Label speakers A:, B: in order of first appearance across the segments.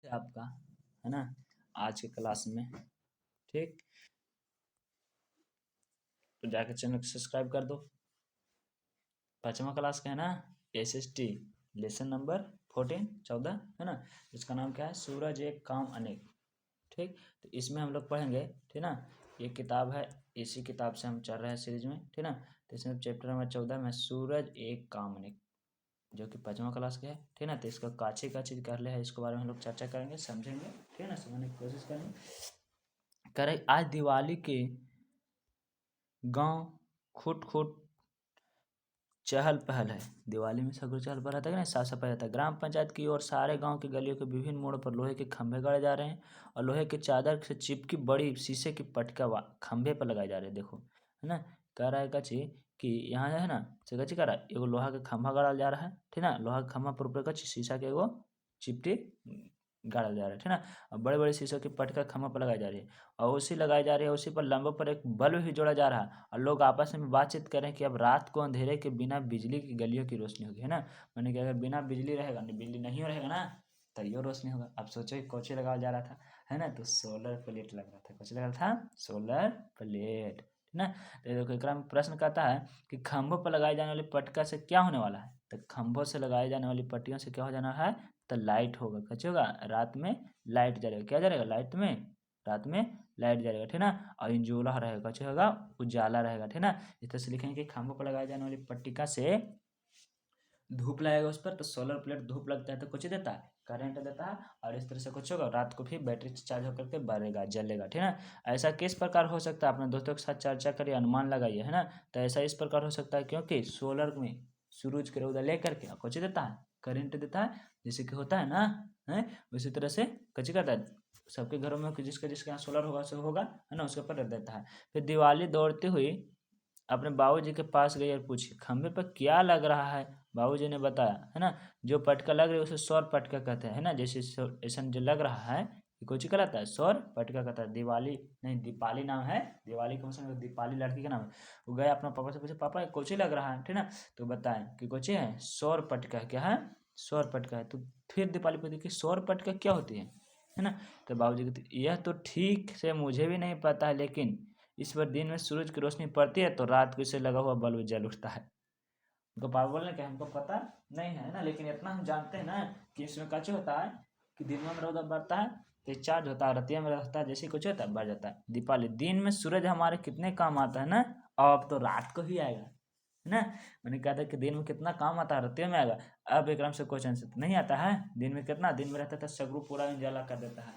A: आपका, है ना, आज के क्लास में। ठीक, तो जाकर चैनल को सब्सक्राइब कर दो। 5वां क्लास का है ना, SST लेसन नंबर 14 है ना। इसका नाम क्या है? सूरज एक काम अनेक। ठीक, तो इसमें हम लोग पढ़ेंगे, ठीक ना। ये किताब है, इसी किताब से हम चल रहे हैं सीरीज में, ठीक ना। तो इसमें चैप्टर नंबर 14 में सूरज एक काम अनेक, जो कि 5वां क्लास का है, ठीक ना। तो इसका काची काची कर ले है, इसके बारे में हम लोग चर्चा करेंगे, समझेंगे, ठीक ना, समझने की कोशिश करें। आज दिवाली के गांव खुट खुट चहल पहल है। दिवाली में सगरो चहल पहल रहता है कि नहीं, साफ सफाई रहता है। ग्राम पंचायत की ओर सारे गांव की गलियों के विभिन्न मोड़ों पर लोहे के खंभे गाड़े जा रहे हैं और लोहे की चादर से चिपकी बड़ी शीशे की पटका खंभे पर लगाए जा रहे हैं। देखो, है ना, कह रहा है कची कि यहाँ है ना, से कची कह रहा है, एगो लोहा के खंभा गाड़ल जा रहा है, ठीक ना। लोहा के खंभा पर ऊपर कची शीशा के एगो चिपटी गाड़ल जा रहा है, ठीक ना। और बड़े बड़े शीशों की पटका खंभा पर लगाई जा रही है और उसी लगाई जा रही है, उसी पर लंबों पर एक बल्ब भी जोड़ा जा रहा है। और लोग आपस में बातचीत करें कि अब रात को अंधेरे के बिना बिजली की गलियों की रोशनी होगी, है ना। मैंने कहा अगर बिना बिजली रहेगा, बिजली नहीं रहेगा ना, तो ये रोशनी होगा। अब सोचो कि कोची लगाया जा रहा था, है ना, तो सोलर प्लेट लग रहा था। कोची लगा था? सोलर प्लेट, है ना। तो देखो एकरा में प्रश्न कहता है कि खंभों पर लगाई जाने वाली पटका से क्या होने वाला है। तो खंभों से लगाई जाने वाली पट्टियों से क्या हो जाना है, तो लाइट होगा। कैसे होगा? रात में लाइट जलेगा। क्या जलेगा? लाइट में, रात में लाइट जलेगा, ठीक ना। और इंजोला रहेगा, कैसे होगा? उजाला रहेगा, ठीक ना। इस तरह से लिखेंगे कि खंभों पर लगाई जाने वाली पट्टिका से धूप लगेगा उस पर, तो सोलर प्लेट धूप लगता है तो कुछ देता है, करंट देता है। और इस तरह से कुछ होगा, रात को भी बैटरी चार्ज होकर के बढ़ेगा, जलेगा, ठीक है। ऐसा किस प्रकार हो सकता है, अपने दोस्तों के साथ चर्चा करिए, अनुमान लगाइए, है ना। तो ऐसा इस प्रकार हो सकता है क्योंकि सोलर में सूरज की रौदा लेकर के कुछ देता है, करंट देता है, जैसे कि होता है ना, है उसी तरह से कुछ करता है। सबके घरों में जिसका जिसके यहाँ सोलर होगा सो होगा, है ना, उसके ऊपर रख देता है। फिर दिवाली दौड़ती हुई अपने बाबूजी के पास गई और पूछी, खंभे पर क्या लग रहा है। बाबूजी ने बताया, है ना, जो पटका लग रहा है उसे सौर पटका कहते हैं, है ना। जैसे ऐसा जो लग रहा है, ये कुछ कहलाता है, सौर पटका कहता है। दिवाली नहीं, दीपाली नाम है, दिवाली का मौसम, दीपाली लड़की का नाम है। वो गया अपना पापा से पूछे, पापा ये कुछ लग रहा है, ठीक ना। तो बताएं कि कुछ है, सौर पटका। क्या है? सौर पटका है। तो फिर दीपाली पूछी कि सौर पटका क्या होती है ना। तो बाबूजी कहते, यह तो ठीक से मुझे भी नहीं पता है, लेकिन इस पर दिन में सूरज की रोशनी पड़ती है तो रात को इसे लगा हुआ बल्ब जल उठता है। उनको पापा बोले कि हमको पता नहीं है ना, लेकिन इतना हम जानते हैं ना कि इसमें कैसे होता है कि दिन में रौदा बढ़ता है तो चार्ज होता है, रतिया में रहता है, जैसे कुछ होता है बढ़ जाता है। दीपावली दिन में सूरज हमारे कितने काम आता है ना, और अब तो रात को ही आएगा, है ना। मैंने कहा था कि दिन में कितना काम आता है, रतिया में आएगा। अब एकदम से क्वेश्चन से नहीं आता है। दिन में कितना, दिन में रहता था सगरू पूरा उजाला कर देता है,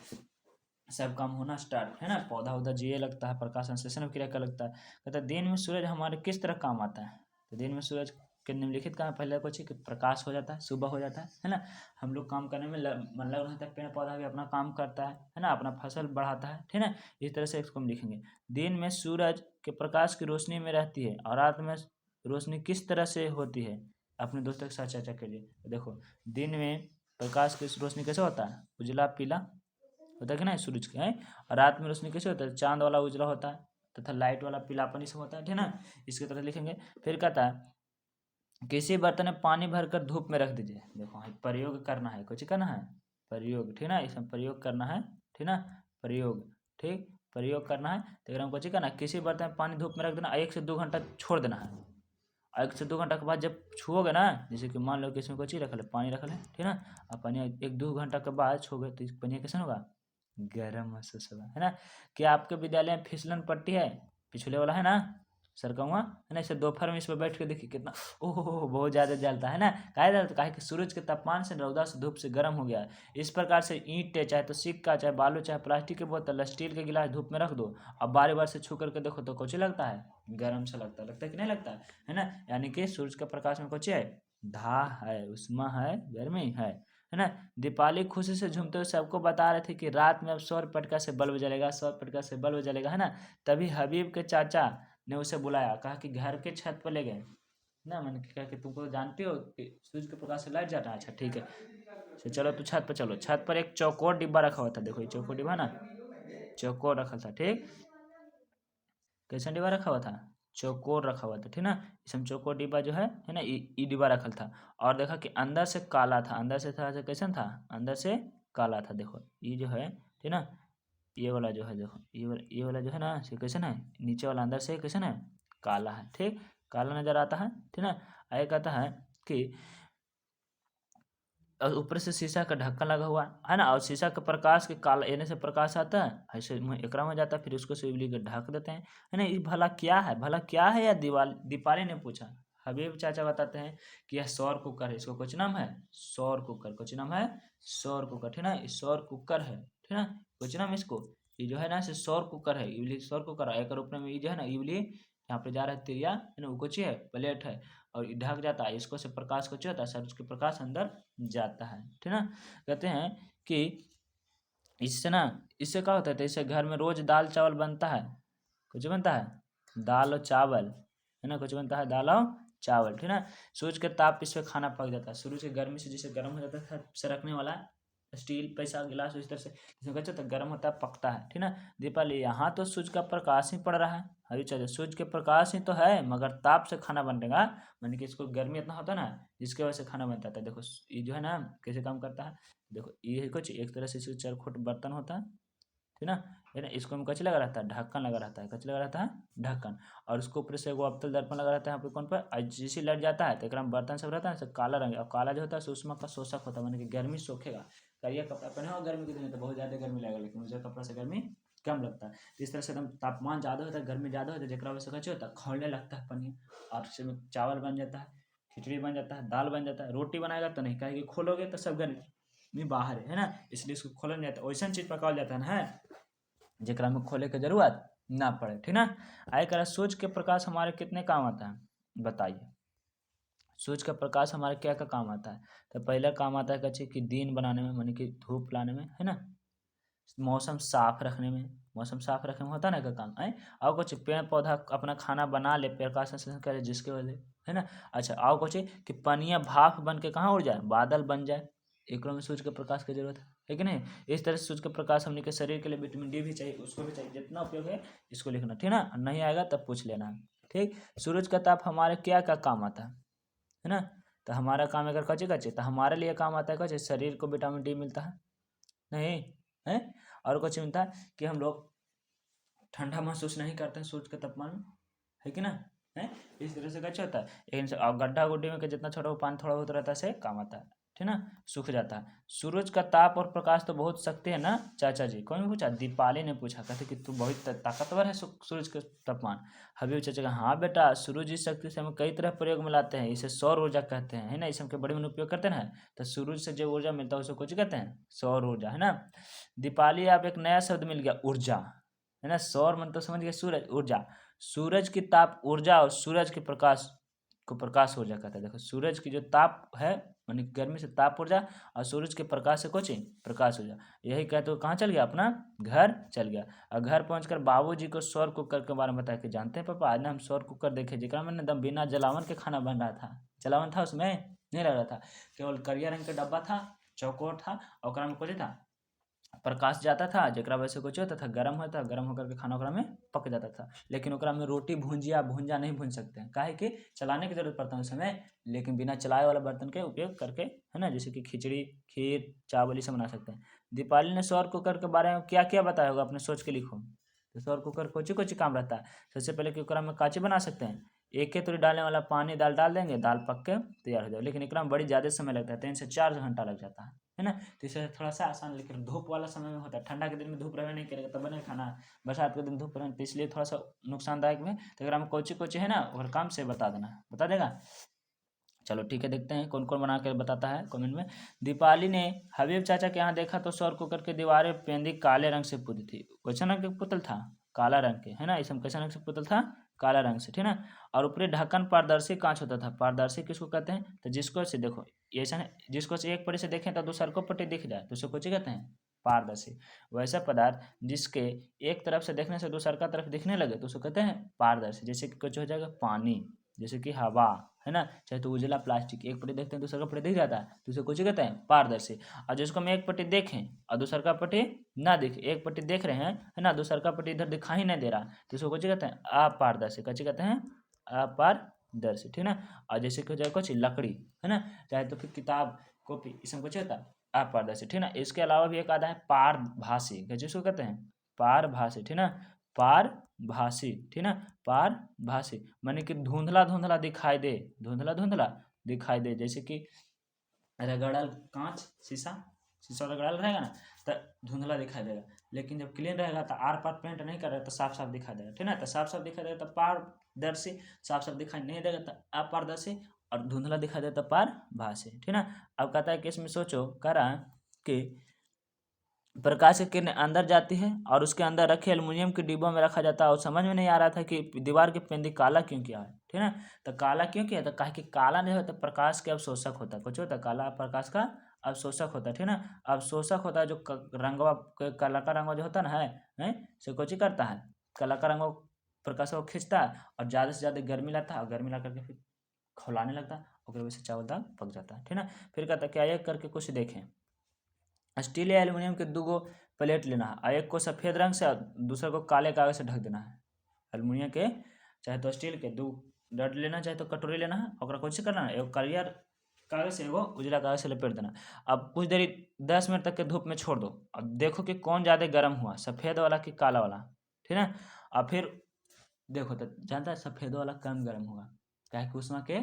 A: सब काम होना स्टार्ट, है ना, पौधा उधा जिए लगता है, प्रकाश संश्लेषण क्रिया कर लगता है। कहता है दिन में सूरज हमारे किस तरह काम आता है। तो दिन में सूरज के निम्नलिखित काम पहले कुछ कि प्रकाश हो जाता है, सुबह हो जाता है ना। हम लोग काम करने में मन लग रहता है, पेड़ पौधा भी अपना काम करता है ना, अपना फसल बढ़ाता है, ठीक है। इस तरह से इसको हम लिखेंगे। दिन में सूरज के प्रकाश की रोशनी में रहती है और रात में रोशनी किस तरह से होती है, अपने दोस्तों के साथ चर्चा करिए। देखो, दिन में प्रकाश की रोशनी कैसे होता है, उजला पीला होता है कि नहीं, सूरज के हैं। और रात में रोशनी कैसे होता है, चांद वाला उजला होता है तथा लाइट वाला पीलापन इसमें होता है, ठीक है ना। इसकी तरह लिखेंगे। फिर कहता है किसी बर्तन में पानी भरकर धूप में रख दीजिए। देखो प्रयोग करना है, कुछ करना है, प्रयोग, ठीक ना, इसमें प्रयोग करना है, ठीक ना, प्रयोग, ठीक, प्रयोग करना है। तो अगर हमको कुछ करना है, किसी बर्तन में पानी धूप में रख देना, 1 से 2 घंटा छोड़ देना है। 1 से 2 घंटा के बाद जब छुओगे ना, जैसे कि मान लो कि इसमें कुछ रखल है, पानी रखल है, ठीक ना। और पानी 1-2 घंटा के बाद छुओगे तो पानी कैसे होगा, गर्म महसूस होगा, है ना। क्या आपके विद्यालय में फिसलन पट्टी है, पिछले वाला है ना, सरकौआ, है ना। इसे दोपहर में इस पर बैठ के देखिए कितना, ओहो बहुत ज़्यादा जलता है ना। काहे जलता, काहे कि सूरज के तापमान से, रौदा से, धूप से गर्म हो गया है। इस प्रकार से ईंट चाहे तो सिक्का, चाहे बालू, चाहे प्लास्टिक की बोतल, स्टील के गिलास धूप में रख दो और बारी बार से छू करके देखो तो कुछ लगता है, गर्म सा लगता है, लगता है कि नहीं लगता है ना। यानी कि सूरज के प्रकाश में कुछ है, धा है, उष्मा है, गर्मी है ना। दीपाली खुशी से झूमते हुए सबको बता रहे थे कि रात में अब सौर पटका से बल्ब जलेगा, सौर पटका से बल्ब जलेगा, है ना। तभी हबीब के चाचा ने उसे बुलाया, कहा कि घर के छत पर ले गए ना। मैंने कहा कि तुमको जानती हो कि सूरज के प्रकाश से लाइट जाता है, अच्छा ठीक है, तो चलो तो छत पर चलो। छत पर एक चौकोर डिब्बा रखा हुआ था, देखो ये चौकोर डिब्बा ना, चौकोर रखा था, ठीक। कैसा डिब्बा रखा हुआ था, चौकोर रखा हुआ था, ठीक ना। इसमें चौकोर डिब्बा जो है ना, ई डिब्बा रखल था। और देखा कि अंदर से काला था, अंदर से था कैसन था, अंदर से काला था। देखो ये जो है ठीक ना, ये वाला जो है देखो ये वाला जो है ना कैसन है, नीचे वाला अंदर से कैसन है, काला है। ठीक, काला नजर आता है ठीक ना। आगे कहता है कि और ऊपर से शीशा का ढक्कन लगा हुआ है ना, और शीशा के प्रकाश के काला एने से प्रकाश आता है, ऐसे एकरा में जाता है, फिर उसको सिवली के ढक देते हैं, है ना। ये भला क्या है, भला क्या है, या दीपाली ने पूछा। हबीब चाचा बताते हैं कि यह सौर कुकर है, इसको कुछ नाम है सौर कुकर, कुछ नाम है सौर कुकर, ठीक ना। ये सौर कुकर है ठीक ना, कुछ नाम इसको, ये जो है ना इसे सौर कुकर है, इवली सौर कुकर है। एक ऊपर में ये जो है ना इवली यहाँ पे जा रहा है तिरिया है ना, वो कुछ है प्लेट है, और ये ढक जाता है, इसको से प्रकाश कुछ होता है, सूरज के प्रकाश अंदर जाता है ठीक ना। कहते हैं कि इससे ना, इससे क्या होता है, तो इससे घर में रोज दाल चावल बनता है, कुछ बनता है दाल और चावल, है ना, कुछ बनता है दाल और चावल ठीक ना। सूरज के ताप इस पे खाना पक जाता है, सूरज की गर्मी से जैसे गर्म हो जाता है से रखने वाला स्टील पैसा गिलास, उस तरह से इसमें क्या होता है गर्म होता है, पकता है ठीक ना। दीपावली यहाँ तो सूरज का प्रकाश ही पड़ रहा है, अभी चलिए सूरज के प्रकाश ही तो है, मगर ताप से खाना बनेगा, मानी कि इसको गर्मी इतना होता है ना, जिसकी वजह से खाना बनता है। देखो ये जो है ना कैसे काम करता है, देखो ये कुछ एक तरह से चरखुट बर्तन होता है ठीक ना, है ना। इसको में कच लगा रहता है, ढक्कन लगा रहता है, कच लगा रहता है ढक्कन, और उसको ऊपर से वो अवतल दर्पण लगा रहता है यहाँ पे कौन पर, जैसे लट जाता है तो एक बर्तन सब रहता है ना काला रंग, और काला जो होता है सुषमा का शोषक होता है, मानी कि गर्मी सोखेगा। करिया कपड़ा पहने हो गर्मी के दिन में तो बहुत ज़्यादा गर्मी लगेगा, लेकिन उजला कपड़ा से गर्मी कम लगता है। तो इस तरह से एकदम तापमान ज़्यादा होता है, गर्मी ज़्यादा होता है, जरा वजह से कच्चे होता है, खौलने लगता है पनीर, और इसमें चावल बन जाता है, खिचड़ी बन जाता है, दाल बन जाता है। रोटी बनाएगा तो नहीं, कहेगी खोलोगे तो सब गर्मी बाहर है ना, इसलिए इसको खोला नहीं जाता, वैसा चीज़ पकाओ जाता है ना जरा में खोले के जरूरत ना पड़े ठीक ना। आए करा सूरज के प्रकाश हमारे कितने काम आता है बताइए, सूरज का प्रकाश हमारे क्या क्या काम आता है। तो पहला काम आता है कच्चे कि दिन बनाने में, मानी कि धूप लाने में, है ना, मौसम साफ रखने में, मौसम साफ रखने में होता है ना का काम है। और कुछ पेड़ पौधा अपना खाना बना ले, प्रकाश संश्लेषण करे जिसके वजह, है ना। अच्छा और कुछ कि पनिया भाप बन के कहाँ उड़ जाए, बादल बन जाए, एक में सूरज के प्रकाश की जरूरत है कि नहीं। इस तरह से सूरज का प्रकाश हमने के शरीर के लिए विटामिन डी भी चाहिए, उसको भी चाहिए, जितना उपयोग है इसको लिखना ठीक ना, नहीं आएगा तब पूछ लेना ठीक। सूरज का ताप हमारे क्या क्या काम आता है ना। तो हमारा काम अगर कचे कचे तो हमारे लिए काम आता है कचे, शरीर को विटामिन डी मिलता है नहीं है, और कुछ मिलता है कि हम लोग ठंडा महसूस नहीं करते हैं सूरज के तापमान में, है कि ना, है। इस तरह से कैसे होता है, लेकिन और गड्ढा गुड्ढे में जितना छोटा पानी थोड़ा बहुत रहता है से काम आता है ठीक ना, सूख जाता है। सूरज का ताप और प्रकाश तो बहुत शक्ति है ना चाचा जी, कौन पूछा, दीपाली ने पूछा, कहते कि तू बहुत ताकतवर है सूरज के तापमान। हबीब चाचा का हाँ बेटा, सूरज की शक्ति से हम कई तरह प्रयोग में लाते हैं, इसे सौर ऊर्जा कहते हैं, है ना, इसे हम बड़े में उपयोग करते हैं। तो सूरज से जो ऊर्जा मिलता है उसे कुछ कहते हैं सौर ऊर्जा, है ना। दीपाली आप एक नया शब्द मिल गया ऊर्जा, है ना। सौर मन तो समझ गए सूरज, ऊर्जा, सूरज की ताप ऊर्जा और सूरज के प्रकाश को प्रकाश ऊर्जा कहता है। देखो सूरज की जो ताप है यानी गर्मी से ताप ऊर्जा, और सूरज के प्रकाश से कुछ प्रकाश ऊर्जा, यही कहते हो कहाँ चल गया, अपना घर चल गया। और घर पहुंचकर बाबूजी को सौर कुकर के बारे में बताया कि जानते हैं पापा आज ना हम सौर कुकर देखे, जिसका मैंने एकदम बिना जलावन के खाना बन रहा था, जलावन था उसमें नहीं लग रहा था, केवल करिया रंग का डब्बा था, चौकोर था, और में कुछ था प्रकाश जाता था, जरा वजह से कुछ होता था गर्म होता, गर्म होकर के खाना ओकरा में पक जाता था। लेकिन ओकरा में रोटी भुंजिया भुंजा नहीं भून सकते हैं, काहे कि चलाने की जरूरत पड़ता है उस समय, लेकिन बिना चलाए वाला बर्तन के उपयोग करके, है ना, जैसे कि खिचड़ी खीर चावल ये सब बना सकते हैं। दीपाली ने सौर कुकर के बारे में क्या क्या बताया होगा, अपने सोच के लिखो। तो सौर कुकर कोची कोची काम रहता है, सबसे पहले कि ओकरा में काची बना सकते हैं, एक ही तुरी डालने वाला पानी दाल डाल देंगे, दाल पक के तैयार हो जाए, लेकिन एकरा में बड़ी ज़्यादा समय लगता है, 3 से 4 घंटा लग जाता है ना। तो इससे थोड़ा सा आसान, लेकिन धूप वाला समय में होता है, ठंडा के दिन में धूप रहने नहीं करेगा तब बने खाना, बरसात के दिन धूप रहे तो इसलिए थोड़ा सा नुकसानदायक में। तो अगर हम कोची कोची है ना और काम से बता देना, बता देगा। चलो ठीक है, देखते हैं कौन कौन बना कर बताता है कमेंट में। दीपाली ने हबीब चाचा के यहाँ देखा तो सौर कुकर की दीवारें पेंदी काले रंग से पुती थी, कैसा रंग के पुतल था, काला रंग के, है ना, इसमें कैसा रंग से पुतल था, काला रंग से ठीक ना। और ऊपरी ढक्कन पारदर्शी कांच होता था, पारदर्शी किसको कहते हैं, तो जिसको से देखो ऐसा है, जिसको से एक पट्टी से देखें तो दूसर को पट्टी दिख जाए तो उसको कुछ कहते हैं पारदर्शी। वैसा पदार्थ जिसके एक तरफ से देखने से दूसर का तरफ दिखने लगे तो उसको कहते हैं पारदर्शी, जैसे कि कुछ हो जाएगा पानी, जैसे कि हवा, है ना, चाहे तो उजला प्लास्टिक, एक पट्टी देखते हैं दूसरा का पट्टी दिख जाता है तो उसे कुछ कहते हैं पारदर्शी। और जिसको हम एक पट्टी देखें और दूसर का पट्टी ना दिखे, एक पट्टी देख रहे हैं है ना, दूसर का पट्टी इधर दिखाई नहीं दे रहा तो उसको कुछ कहते हैं अपारदर्शी, कुछ कहते हैं अपारदर्शी ठीक ना। और जैसे कि हो जाए कुछ लकड़ी, है ना, चाहे तो फिर किताब कॉपी इसमें कुछ होता है अपारदर्शी, ठीक ना। इसके अलावा भी एक आता है पारभासी, जिसको कहते हैं पारभासी, ठीक ना, पारभासी, ठीक ना, पारभासी माने कि धुंधला धुंधला दिखाई दे, धुंधला धुंधला दिखाई दे, जैसे कि रगड़ल कांच, शीशा शीशा रगड़ल रहेगा ना तो धुंधला दिखाई देगा, लेकिन जब क्लीन रहेगा तो आर पार पेंट नहीं कर रहा तो साफ साफ दिखाई देगा, ठीक ना। तो साफ साफ दिखाई देगा तो पारदर्शी, साफ साफ दिखाई नहीं देगा तो अपारदर्शी, और धुंधला दिखाई देता तो पारभासी, ठीक ना। अब कहता है कि इसमें सोचो, कह रहा है कि प्रकाश की किरणें अंदर जाती है और उसके अंदर रखे एल्युमिनियम के डिब्बों में रखा जाता है, और समझ में नहीं आ रहा था कि दीवार की पेंदी काला क्यों किया है, ठीक है। तो काला क्यों किया, तो कहा कि काला नहीं होता, प्रकाश के अवशोषक होता है, कुछ होता है काला, प्रकाश का अवशोषक होता है, ठीक ना। अवशोषक होता है जो रंगवा काला का रंगवा जो होता है ना है से कुछ ही करता है, काला का रंगवा प्रकाश को खींचता है और ज़्यादा से ज़्यादा गर्मी लाता है, और गर्मी ला करके फिर खौलाने लगता है, और वजह से चावल दाल पक जाता है, ठीक ना। फिर कहता है क्या, एक करके कुछ देखें, स्टील या एल्युमिनियम के दो प्लेट लेना है, एक को सफ़ेद रंग से और दूसरे को काले कागज से ढक देना है। एल्युमिनियम के चाहे तो स्टील के दो डट लेना, चाहे तो कटोरी लेना है, और कुछ करना है, एगो करियर कागज से एगो उजला कागज से लपेट देना। अब कुछ देरी 10 मिनट तक के धूप में छोड़ दो, अब देखो कि कौन ज़्यादा गर्म हुआ, सफ़ेद वाला कि काला वाला, ठीक है। और फिर देखो तो जानता है सफ़ेद वाला कम गर्म होगा, क्या कि उसमें के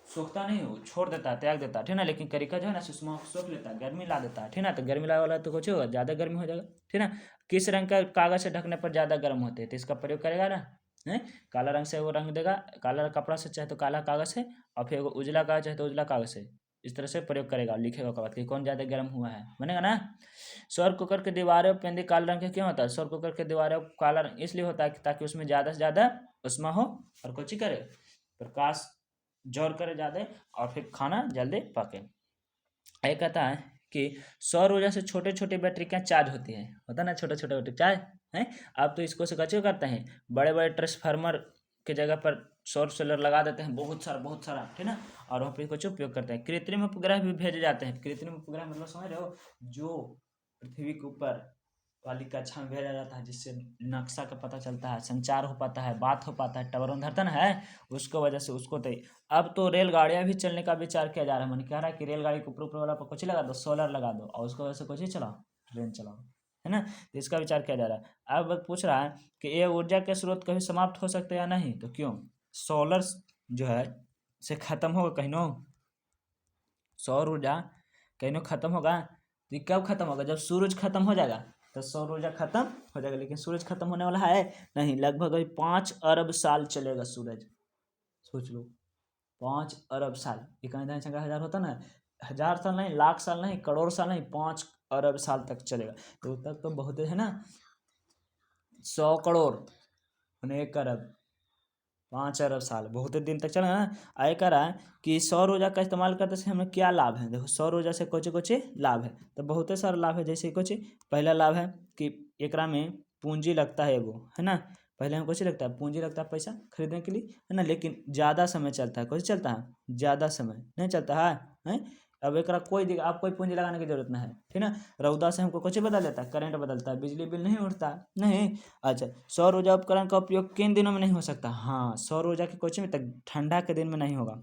A: सोखता नहीं हो, छोड़ देता है, त्याग देता है, ठीक ना। लेकिन करिका जो है ना सुषमा सोख लेता है, गर्मी ला देता है, ठीक ना। तो गर्मी ला वाला तो कुछ होगा, ज़्यादा गर्मी हो जाएगा, ठीक ना। किस रंग का कागज से ढकने पर ज़्यादा गर्म होते हैं, तो इसका प्रयोग करेगा ना, है काला रंग से वो रंग देगा, काला कपड़ा से चाहे तो काला कागज है, और फिर वो उजला कागज चाहे तो उजला कागज है, इस तरह से प्रयोग करेगा, लिखेगा के बाद कि कौन ज़्यादा गर्म हुआ है, बनेगा ना। सौर कुकर के दीवारें पेंदी काले रंग के क्यों होता है, सौर कुकर के दीवारें काला रंग इसलिए होता है ताकि उसमें ज़्यादा से ज़्यादा उष्मा हो और कुछ ही करे, प्रकाश जोर करे ज़्यादा, और फिर खाना जल्दी पके। ये कहता है कि सौर ऊर्जा से छोटे छोटे बैटरी क्या चार्ज होती है, होता है ना छोटे छोटे बैटरी चार्ज है। अब तो इसको से कच्चे करते हैं, बड़े बड़े ट्रांसफार्मर के जगह पर सौर सोलर लगा देते हैं, बहुत सारा, ठीक ना। और वहाँ पे कुछ उपयोग करते हैं। कृत्रिम उपग्रह भी भेजे जाते हैं, कृत्रिम उपग्रह मतलब समझ रहे हो, जो पृथ्वी के ऊपर वाली कक्षा में भेजा जाता है, जिससे नक्शा का पता चलता है, संचार हो पाता है, बात हो पाता है, टावर धरता ना है, उसको वजह से उसको तो अब तो रेलगाड़ियाँ भी चलने का विचार किया जा रहा है। मन कह रहा है कि रेलगाड़ी के ऊपर वाला पर कुछ लगा दो, सोलर लगा दो, और उसको वजह से कुछ ही चलाओ, ट्रेन चलाओ, है ना। तो इसका विचार किया जा रहा है। अब पूछ रहा है कि ये ऊर्जा के स्रोत कभी समाप्त हो सकते हैं या नहीं, तो क्यों, सोलर जो है से खत्म होगा कहीं नो, सौर ऊर्जा कहीं नो खत्म होगा, तो ये कब खत्म होगा, जब सूरज खत्म हो जाएगा तो सौर ऊर्जा खत्म हो जाएगा। लेकिन सूरज खत्म होने वाला है नहीं, लगभग अभी 5 अरब साल चलेगा सूरज, सोच लो 5 अरब साल, इकाई संख्या हजार होता ना, 1000 साल नहीं, लाख साल नहीं, करोड़ साल नहीं, 5 अरब साल तक चलेगा, तो तक तो बहुत है ना, 100 करोड़ 1 अरब, 5 अरब साल बहुत दिन तक चलेगा ना। आय कह रहा है कि सौर ऊर्जा का इस्तेमाल करने से हमें क्या लाभ है, देखो सौर ऊर्जा से कुछ कुछ लाभ है, तो बहुत सारा लाभ है, जैसे कुछ पहला लाभ है कि एकरा में पूंजी लगता है एगो, है ना, पहले हमें कुछ लगता है पूंजी लगता है पैसा खरीदने के लिए, है ना, लेकिन ज़्यादा समय चलता है, कुछ चलता है ज़्यादा समय नहीं चलता है। अब एक कोई आप कोई पूंजी लगाने की जरूरत नहीं है, ठीक ना। रौदा से हमको कुछ बदल देता है, करंट बदलता है, बिजली बिल नहीं उठता नहीं। अच्छा, सौर ऊर्जा उपकरण का उपयोग किन दिनों में नहीं हो सकता, हाँ सौर ऊर्जा के कुछ में तक ठंडा के दिन में नहीं होगा,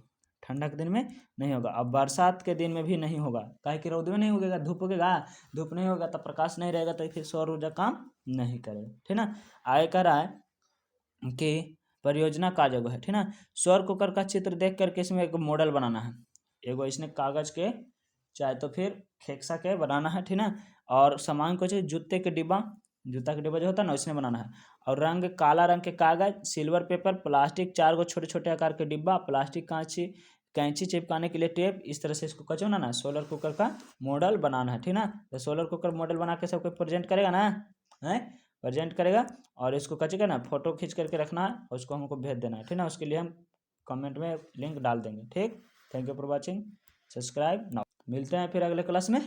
A: ठंडा के दिन में नहीं होगा, अब बरसात के दिन में भी नहीं होगा, काहे कि रौद में नहीं उगेगा, धूप उगेगा, धूप नहीं होगा तो प्रकाश नहीं रहेगा, तो फिर सौर ऊर्जा काम नहीं करेगा, ठीक ना। आगे कह रहा है कि परियोजना कार्य है, ठीक ना। सौर कुकर का चित्र देख करके इसमें एक मॉडल बनाना है, एगो इसने कागज के चाहे तो फिर खेक्सा के बनाना है, ठीक ना। और सामान को चाहिए जूते के डिब्बा, जूता का डिब्बा जो होता है ना उसने बनाना है, और रंग काला रंग के कागज, सिल्वर पेपर, प्लास्टिक, 4 गो छोटे छोटे आकार के डिब्बा, प्लास्टिक कैंची चिपकाने के लिए टेप, इस तरह से इसको कचो ना सोलर कुकर का मॉडल बनाना है, ठीक ना। तो सोलर कुकर मॉडल बना के सबको प्रेजेंट करेगा ना, है प्रेजेंट करेगा, और इसको कचेगा ना फोटो खींच करके रखना है, और उसको हमको भेज देना है, ठीक ना। उसके लिए हम कमेंट में लिंक डाल देंगे, ठीक। Thank you for watching, subscribe now, मिलते हैं फिर अगले क्लास में।